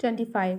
25।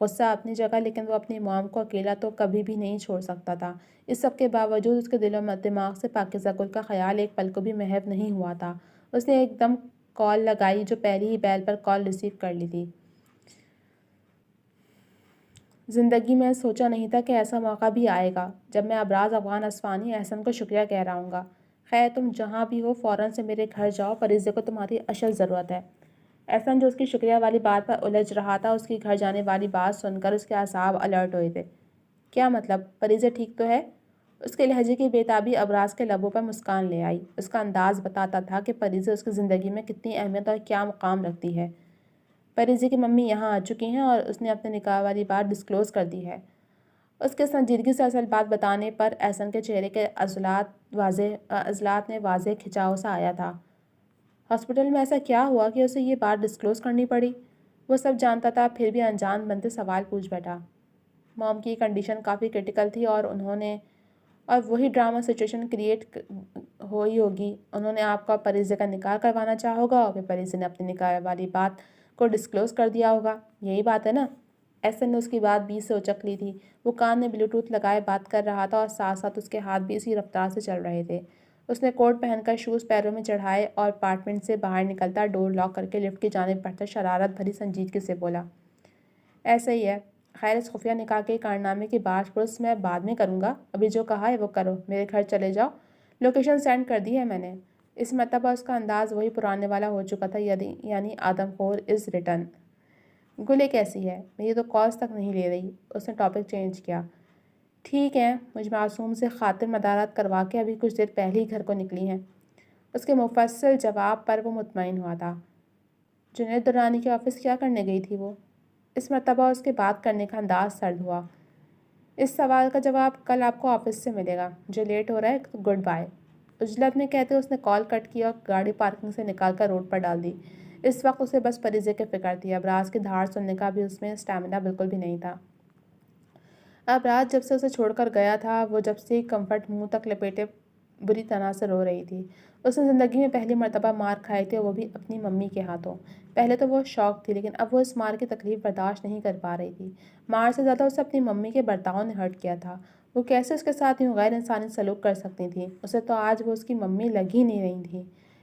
غصہ اپنی جگہ، لیکن وہ اپنی موم کو اکیلا تو کبھی بھی نہیں چھوڑ سکتا تھا۔ اس سب کے باوجود اس کے دل و دماغ سے پاکیزہ گل کا خیال ایک پل کو بھی محو نہیں ہوا تھا۔ اس نے ایک دم کال لگائی، جو پہلی ہی بیل پر کال ریسیو کر لی تھی۔ زندگی میں سوچا نہیں تھا کہ ایسا موقع بھی آئے گا جب میں ابراز افغان اصفہانی احسن کو شکریہ کہہ رہا ہوں گا۔ خیر تم جہاں بھی ہو فوراً سے میرے گھر جاؤ، پریزے کو تمہاری اشد ضرورت ہے۔ احسن جو اس کی شکریہ والی بات پر الجھ رہا تھا، اس کی گھر جانے والی بات سن کر اس کے اعصاب الرٹ ہوئے تھے۔ کیا مطلب؟ پریزے ٹھیک تو ہے؟ اس کے لہجے کی بےتابی ابراز کے لبوں پر مسکان لے آئی۔ اس کا انداز بتاتا تھا کہ پریزے اس کی زندگی میں کتنی اہمیت اور کیا مقام رکھتی ہے۔ پریزے کی ممی یہاں آ چکی ہیں اور اس نے اپنے نکاح والی بات ڈسکلوز کر دی ہے۔ اس کے سنجیدگی سے اصل بات بتانے پر احسن کے چہرے کے عضلات میں واضح کھچاؤ سا آیا تھا۔ ہاسپٹل میں ایسا کیا ہوا کہ اسے یہ بات ڈسکلوز کرنی پڑی؟ وہ سب جانتا تھا، پھر بھی انجان بنتے سوال پوچھ بیٹھا۔ موم کی کنڈیشن کافی کرٹیکل تھی اور وہی ڈرامہ سچویشن کریٹ ہوئی ہوگی۔ انہوں نے آپ کا پریزے کا نکاح کروانا چاہا ہوگا اور پھر پریزے نے اپنی نکاح والی بات کو ڈسکلوز کر دیا ہوگا۔ یہی بات ہے نا؟ احسن نے اس کی بات بیچ سے اچک لی تھی۔ وہ کان میں بلوٹوتھ لگائے بات کر رہا تھا اور ساتھ ساتھ اس کے ہاتھ بھی اسی رفتار سے چل رہے تھے۔ اس نے کوٹ پہن کر شوز پیروں میں چڑھائے اور اپارٹمنٹ سے باہر نکلتا ڈور لاک کر کے لفٹ کی جانب بڑھتا شرارت بھری سنجیدگی سے بولا، ایسا ہی ہے۔ خیر اس خفیہ نکاح کے کارنامے کی بات پرس میں بعد میں کروں گا، ابھی جو کہا ہے وہ کرو، میرے گھر چلے جاؤ، لوکیشن سینڈ کر دی ہے میں نے۔ اس مرتبہ اس کا انداز وہی پرانے والا ہو چکا تھا، یعنی آدم خور از ریٹن۔ گلے کیسی ہے؟ میری تو کالز تک نہیں لے رہی۔ اس نے ٹاپک چینج کیا۔ ٹھیک ہے، مجھ معصوم سے خاطر مدارات کروا کے ابھی کچھ دیر پہلے ہی گھر کو نکلی ہیں۔ اس کے مفصل جواب پر وہ مطمئن ہوا تھا۔ جنید درانی کے آفس کیا کرنے گئی تھی وہ؟ اس مرتبہ اس کے بات کرنے کا انداز سرد ہوا۔ اس سوال کا جواب کل آپ کو آفس سے ملے گا، مجھے لیٹ ہو رہا ہے تو گڈ بائے۔ عجلت میں کہتے اس نے کال کٹ کی اور گاڑی پارکنگ سے نکال کر روڈ پر ڈال دی۔ اس وقت اسے بس پریزے کی فکر تھی، ابراز کی دھاڑ سننے کا بھی اس میں اسٹیمنا بالکل بھی نہیں تھا۔ ابراز جب سے اسے چھوڑ کر گیا تھا، وہ جب سے کمفرٹ منہ تک لپیٹے بری طرح سے رو رہی تھی۔ اس نے زندگی میں پہلی مرتبہ مار کھائی تھی، وہ بھی اپنی ممی کے ہاتھوں۔ پہلے تو وہ شوق تھی، لیکن اب وہ اس مار کی تکلیف برداشت نہیں کر پا رہی تھی۔ مار سے زیادہ اسے اپنی ممی کے برتاؤ نے ہرٹ کیا تھا۔ وہ کیسے اس کے ساتھ یوں غیر انسانی سلوک کر سکتی تھیں؟ اسے تو آج وہ اس کی ممی لگ ہی نہیں رہی تھی۔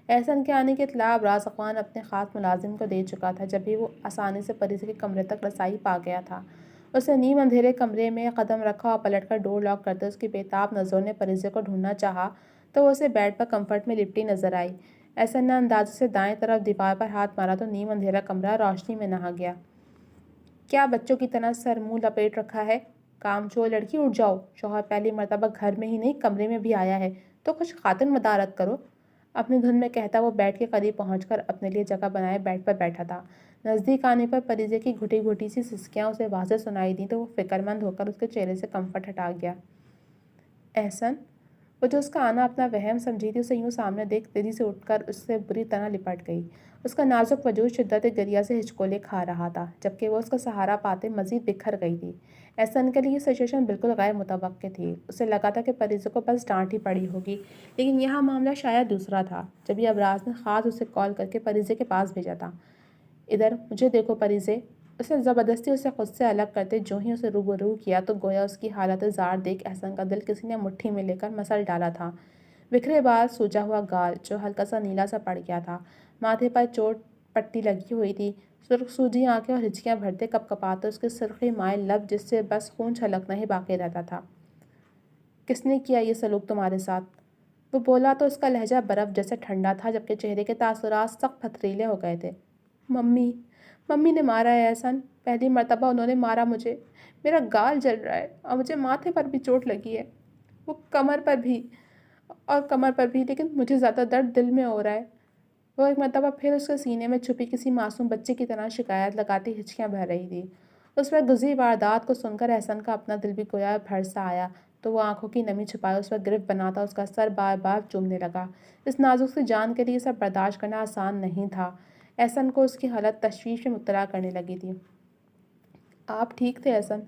احسن کے آنے کی اطلاع ابراز افغان اپنے خاص ملازم کو دے چکا تھا، جب بھی وہ آسانی سے پریزے کے کمرے تک رسائی پا گیا تھا۔ اس نے نیم اندھیرے کمرے میں قدم رکھا اور پلٹ کر ڈور لاک کرتے اس کی بےتاب نظروں نے پریزے کو ڈھونڈنا چاہا تو وہ اسے بیڈ پر کمفرٹ میں لپٹی نظر آئی۔ احسن نے اندازے سے دائیں طرف دیوار پر ہاتھ مارا تو نیم اندھیرا کمرہ روشنی میں نہا گیا۔ کیا بچوں کی طرح سر منہ لپیٹ رکھا ہے؟ کام چور لڑکی، اٹھ جاؤ، شوہر پہلی مرتبہ گھر میں ہی نہیں کمرے میں بھی آیا ہے تو کچھ خاطر مدارت کرو۔ اپنی دھن میں کہتا وہ بیڈ کے قریب پہنچ کر اپنے لیے جگہ بنائے بیڈ پر بیٹھا تھا۔ نزدیک آنے پر پریزے کی گھٹی گھٹی سی سسکیاں اسے واضح سنائی دیں تو وہ فکر مند ہو کر اس کے چہرے سے کمفرٹ ہٹا گیا۔ احسن، وہ جو اس کا آنا اپنا وہم سمجھی تھی، اسے یوں سامنے دیکھ تیزی سے اٹھ کر اس سے بری طرح لپٹ گئی۔ اس کا نازک وجود شدت گریہ سے ہچکولے کھا رہا تھا، جبکہ وہ اس کا سہارا پاتے مزید بکھر گئی تھی۔ احسن کے لیے یہ سچویشن بالکل غیر متوقع تھی۔ اسے لگا تھا کہ پریزے کو بس ڈانٹ ہی پڑی ہوگی، لیکن یہاں معاملہ شاید دوسرا تھا۔ جبھی ابراز نے خاص اسے کال کر کے پریزے کے پاس بھیجا تھا۔ ادھر مجھے دیکھو پریزے، اس نے زبردستی اسے خود سے الگ کرتے جو ہی اسے روبرو کیا تو گویا اس کی حالت زار دیکھ احسن کا دل کسی نے مٹھی میں لے کر مسل ڈالا تھا۔ بکھرے بال، سوجا ہوا گال جو ہلکا سا نیلا سا پڑ گیا تھا، ماتھے پر چوٹ پٹی لگی ہوئی تھی، سرخ سوجی آنکھیں اور ہچکیاں بھرتے کپ کپاتے اس کے سرخی مائل لب جس سے بس خون چھلکنا ہی باقی رہتا تھا۔ کس نے کیا یہ سلوک تمہارے ساتھ؟ وہ بولا تو اس کا لہجہ برف جیسے ٹھنڈا تھا، جبکہ چہرے کے تاثرات سخت پتھریلے ہو گئے تھے۔ ممی نے مارا ہے احسن، پہلی مرتبہ انہوں نے مارا مجھے، میرا گال جل رہا ہے اور مجھے ماتھے پر بھی چوٹ لگی ہے، وہ کمر پر بھی، لیکن مجھے زیادہ درد دل میں ہو رہا ہے۔ وہ ایک مرتبہ پھر اس کے سینے میں چھپی کسی معصوم بچے کی طرح شکایت لگاتی ہچکیاں بھر رہی تھی۔ اس پر گزری واردات کو سن کر احسن کا اپنا دل بھی گویا بھر سا آیا تو وہ آنکھوں کی نمی چھپائے اس پر گرفت بناتا اس کا سر بار بار چومنے لگا۔ اس نازک سی جان کے لیے سب برداشت کرنا آسان نہیں تھا۔ احسن کو اس کی حالت تشویش میں مبتلا کرنے لگی تھی۔ آپ ٹھیک تھے احسن؟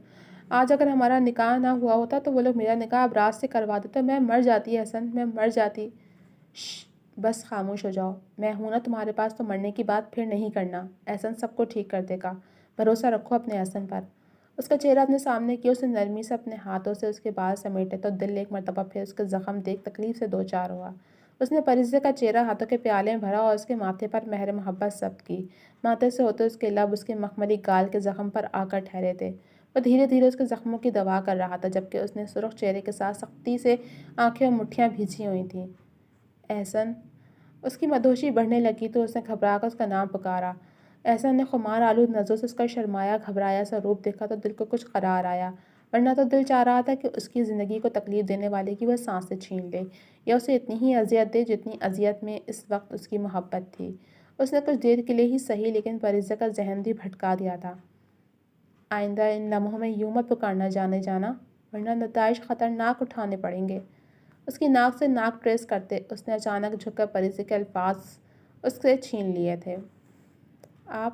آج اگر ہمارا نکاح نہ ہوا ہوتا تو وہ لوگ میرا نکاح ابراز سے کروا دیتے، میں مر جاتی احسن، میں مر جاتی۔ بس خاموش ہو جاؤ، میں ہوں نا تمہارے پاس، تو مرنے کی بات پھر نہیں کرنا۔ احسن سب کو ٹھیک کر دے گا، بھروسہ رکھو اپنے احسن پر۔ اس کا چہرہ اپنے سامنے کیا، اس نے نرمی سے اپنے ہاتھوں سے اس کے بال سمیٹے تو دل ایک مرتبہ پھر اس کے زخم دیکھ تکلیف سے دو چار ہوا۔ اس نے پریزے کا چہرہ ہاتھوں کے پیالے میں بھرا اور اس کے ماتھے پر مہر محبت ثبت کی۔ ماتھے سے ہوتے اس کے لب اس کے مخملی گال کے زخم پر آ کر ٹھہرے تھے۔ وہ دھیرے دھیرے اس کے زخموں کی دوا کر رہا تھا، جبکہ اس نے سرخ چہرے کے ساتھ سختی سے آنکھیں اور مٹھیاں بھیجی ہوئی تھیں۔ احسن! اس کی مدہوشی بڑھنے لگی تو اس نے گھبرا کر اس کا نام پکارا۔ احسن نے خمار آلود نظروں سے اس کا شرمایا گھبرایا سا روپ دیکھا تو دل کو کچھ قرار آیا، ورنہ تو دل چاہ رہا تھا کہ اس کی زندگی کو تکلیف دینے والے کی وہ سانسیں چھین لے، یا اسے اتنی ہی اذیت دے جتنی اذیت میں اس وقت اس کی محبت تھی۔ اس نے کچھ دیر کے لیے ہی صحیح لیکن پریزے کا ذہن بھی بھٹکا دیا تھا۔ آئندہ ان لمحوں میں یوں مت پکارنا جانے جانا، ورنہ نتائج خطرناک اٹھانے پڑیں گے۔ اس کی ناک سے ناک ٹریس کرتے اس نے اچانک جھک کر پریزے کے الفاظ اس سے چھین لیے تھے۔ آپ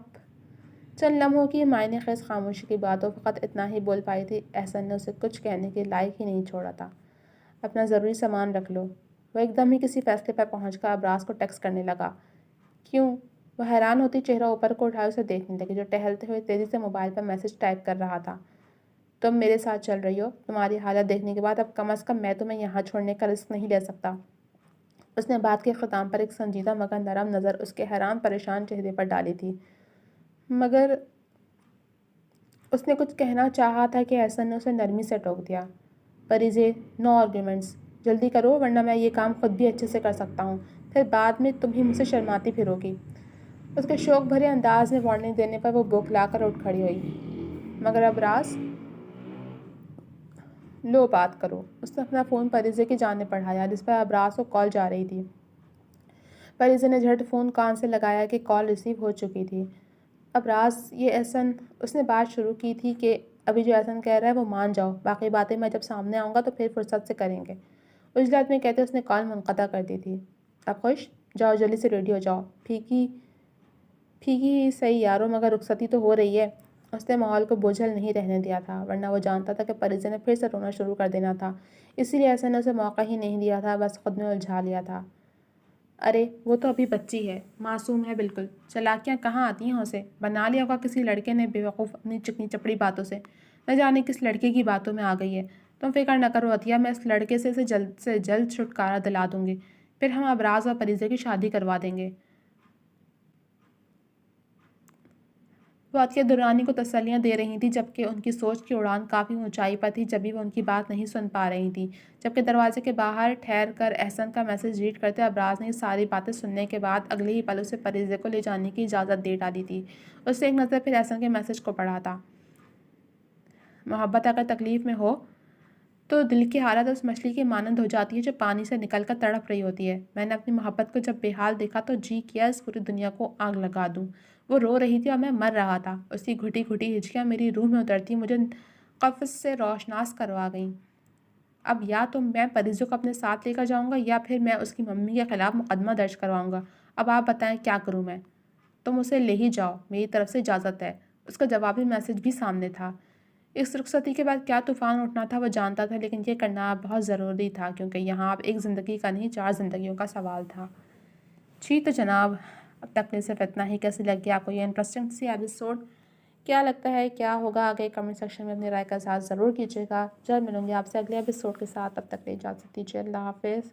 چند لمحوں کی معنی خیز خاموشی کے بعد وہ فقط اتنا ہی بول پائی تھی۔ احسن نے اسے کچھ کہنے کے لائق ہی نہیں چھوڑا تھا۔ اپنا ضروری سامان رکھ لو۔ وہ ایک دم ہی کسی فیصلے پر پہنچ کر ابراز کو ٹیکسٹ کرنے لگا۔ کیوں؟ وہ حیران ہوتی چہرہ اوپر کو اٹھائے اسے دیکھنے لگی، جو ٹہلتے ہوئے تیزی سے موبائل پر میسج ٹائپ کر رہا تھا۔ تم میرے ساتھ چل رہی ہو، تمہاری حالت دیکھنے کے بعد اب کم از کم میں تمہیں یہاں چھوڑنے کا رسک نہیں لے سکتا۔ اس نے بات کے اختتام پر ایک سنجیدہ مگر نرم نظر اس کے حیران پریشان چہرے پر ڈالی تھی۔ مگر اس نے کچھ کہنا چاہا تھا کہ احسن نے اسے نرمی سے ٹوک دیا۔ پریزے، نو آرگیومنٹس، جلدی کرو ورنہ میں یہ کام خود بھی اچھے سے کر سکتا ہوں، پھر بعد میں تم ہی مجھ سے شرماتی پھرو گی۔ اس کے شوق بھرے انداز میں وارننگ دینے پر وہ بوکھلا کر اٹھ کھڑی ہوئی۔ مگر ابراز، لو بات کرو۔ اس نے اپنا فون پریزے کی جانب بڑھایا جس پر ابراز کو کال جا رہی تھی۔ پریزے نے جھٹ فون کان سے لگایا کہ کال ریسیو ہو چکی تھی۔ ابراز، یہ احسن، اس نے بات شروع کی تھی کہ ابھی جو احسن کہہ رہا ہے وہ مان جاؤ، باقی باتیں میں جب سامنے آؤں گا تو پھر فرصت سے کریں گے۔ عجلت میں کہتے اس نے کال منقطع کر دی تھی۔ اب خوش؟ جاؤ جلدی سے ریڈی ہو جاؤ۔ پھیکی ہی صحیح یارو، مگر رخصتی تو ہو رہی ہے۔ اس نے ماحول کو بوجھل نہیں رہنے دیا تھا، ورنہ وہ جانتا تھا کہ پریزے نے پھر سے رونا شروع کر دینا تھا، اسی لیے احسن نے اسے موقع ہی نہیں دیا تھا، بس خود میں الجھا لیا تھا۔ ارے وہ تو ابھی بچی ہے، معصوم ہے بالکل، چالاکیاں کہاں آتی ہیں اسے، بنا لیا ہوگا کسی لڑکے نے بے وقوف اپنی چکنی چپڑی باتوں سے، نہ جانے کس لڑکے کی باتوں میں آ گئی ہے۔ تم فکر نہ کرو عطیہ، میں اس لڑکے سے جلد سے جلد چھٹکارا دلا دوں گی، پھر ہم ابراز اور پریزے کی شادی کروا دیں گے۔ وہ عطیہ درانی کو تسلیاں دے رہی تھی، جبکہ ان کی سوچ کی اڑان کافی اونچائی پر تھی، جبھی وہ ان کی بات نہیں سن پا رہی تھی۔ جبکہ دروازے کے باہر ٹھہر کر احسن کا میسج ریڈ کرتے ابراز نے یہ ساری باتیں سننے کے بعد اگلے ہی پل اسے پریزے کو لے جانے کی اجازت دے ڈالی تھی۔ اس نے ایک نظر پھر احسن کے میسج کو پڑھا تھا۔ محبت اگر تکلیف میں ہو تو دل کی حالت اس مچھلی کی مانند ہو جاتی ہے جو پانی سے نکل کر تڑپ رہی ہوتی ہے۔ میں نے اپنی محبت کو جب بے حال دیکھا تو جی کیا اس پوری دنیا کو آگ لگا دوں۔ وہ رو رہی تھی اور میں مر رہا تھا۔ اس کی گھٹی گھٹی ہچکیاں میری روح میں اترتی مجھے قفس سے روشناس کروا گئیں۔ اب یا تو میں پریزے کو اپنے ساتھ لے کر جاؤں گا یا پھر میں اس کی ممی کے خلاف مقدمہ درج کرواؤں گا۔ اب آپ بتائیں کیا کروں میں؟ تم اسے لے ہی جاؤ، میری طرف سے اجازت ہے۔ اس کا جوابی میسج بھی سامنے تھا۔ اس رخصتی کے بعد کیا طوفان اٹھنا تھا وہ جانتا تھا، لیکن یہ کرنا بہت ضروری تھا کیونکہ یہاں اب ایک زندگی کا نہیں 4 زندگیوں کا سوال تھا۔ جی تو جناب، اب تک کے صرف اتنا ہی۔ کیسے لگ گیا آپ کو یہ انٹرسٹنگ سی ایپیسوڈ؟ کیا لگتا ہے کیا ہوگا آگے؟ کمنٹ سیکشن میں اپنی رائے کا اظہار ضرور کیجیے گا۔ جلد ملوں گی آپ سے اگلے ایپیسوڈ کے ساتھ، تب تک کے لیے اجازت دیجیے۔ اللہ حافظ۔